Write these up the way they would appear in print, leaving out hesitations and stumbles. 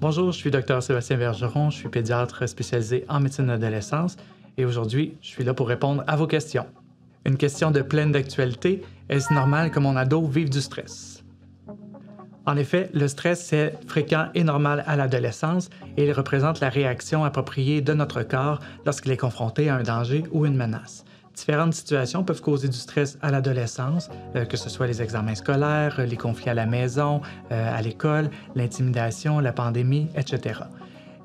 Bonjour, je suis Dr Sébastien Bergeron, je suis pédiatre spécialisé en médecine d'adolescence et aujourd'hui, je suis là pour répondre à vos questions. Une question de pleine d'actualité, est-ce normal que mon ado vive du stress? En effet, le stress est fréquent et normal à l'adolescence et il représente la réaction appropriée de notre corps lorsqu'il est confronté à un danger ou une menace. Différentes situations peuvent causer du stress à l'adolescence, que ce soit les examens scolaires, les conflits à la maison, à l'école, l'intimidation, la pandémie, etc.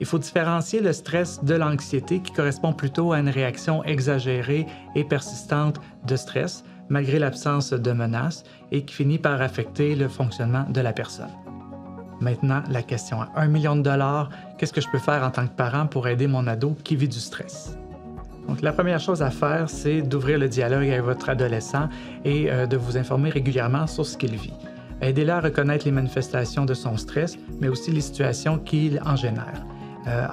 Il faut différencier le stress de l'anxiété qui correspond plutôt à une réaction exagérée et persistante de stress, malgré l'absence de menace, et qui finit par affecter le fonctionnement de la personne. Maintenant, la question à 1 million de dollars, qu'est-ce que je peux faire en tant que parent pour aider mon ado qui vit du stress? Donc, la première chose à faire, c'est d'ouvrir le dialogue avec votre adolescent et de vous informer régulièrement sur ce qu'il vit. Aidez-le à reconnaître les manifestations de son stress, mais aussi les situations qu'il en génère.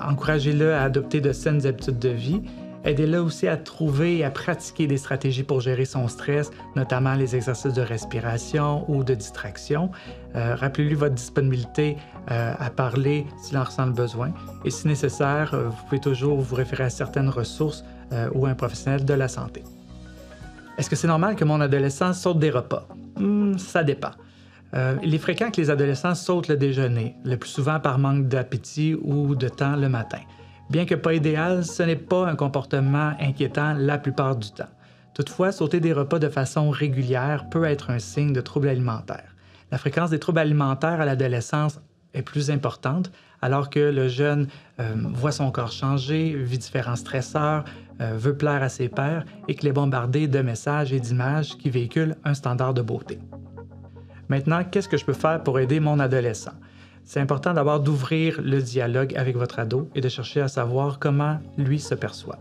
Encouragez-le à adopter de saines habitudes de vie. Aidez-le aussi à trouver et à pratiquer des stratégies pour gérer son stress, notamment les exercices de respiration ou de distraction. Rappelez-lui votre disponibilité à parler s'il en ressent le besoin. Et si nécessaire, vous pouvez toujours vous référer à certaines ressources ou à un professionnel de la santé. Est-ce que c'est normal que mon adolescent saute des repas? Ça dépend. Il est fréquent que les adolescents sautent le déjeuner, le plus souvent par manque d'appétit ou de temps le matin. Bien que pas idéal, ce n'est pas un comportement inquiétant la plupart du temps. Toutefois, sauter des repas de façon régulière peut être un signe de troubles alimentaires. La fréquence des troubles alimentaires à l'adolescence est plus importante, alors que le jeune voit son corps changer, vit différents stresseurs, veut plaire à ses pairs et qu'il est bombardé de messages et d'images qui véhiculent un standard de beauté. Maintenant, qu'est-ce que je peux faire pour aider mon adolescent? C'est important d'abord d'ouvrir le dialogue avec votre ado et de chercher à savoir comment lui se perçoit.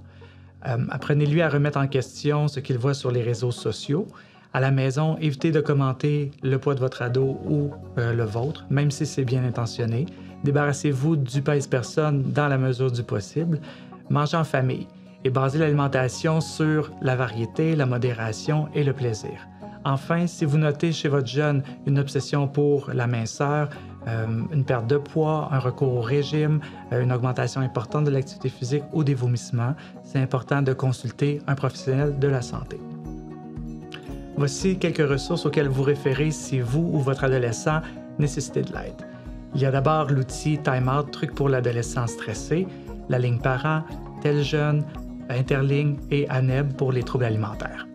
Apprenez-lui à remettre en question ce qu'il voit sur les réseaux sociaux. À la maison, évitez de commenter le poids de votre ado ou le vôtre, même si c'est bien intentionné. Débarrassez-vous du pèse-personne dans la mesure du possible. Mangez en famille et basez l'alimentation sur la variété, la modération et le plaisir. Enfin, si vous notez chez votre jeune une obsession pour la minceur, une perte de poids, un recours au régime, une augmentation importante de l'activité physique ou des vomissements, c'est important de consulter un professionnel de la santé. Voici quelques ressources auxquelles vous référez si vous ou votre adolescent nécessitez de l'aide. Il y a d'abord l'outil Time Out, truc pour l'adolescent stressé, la ligne parent, Tel Jeune, Interligne et ANEB pour les troubles alimentaires.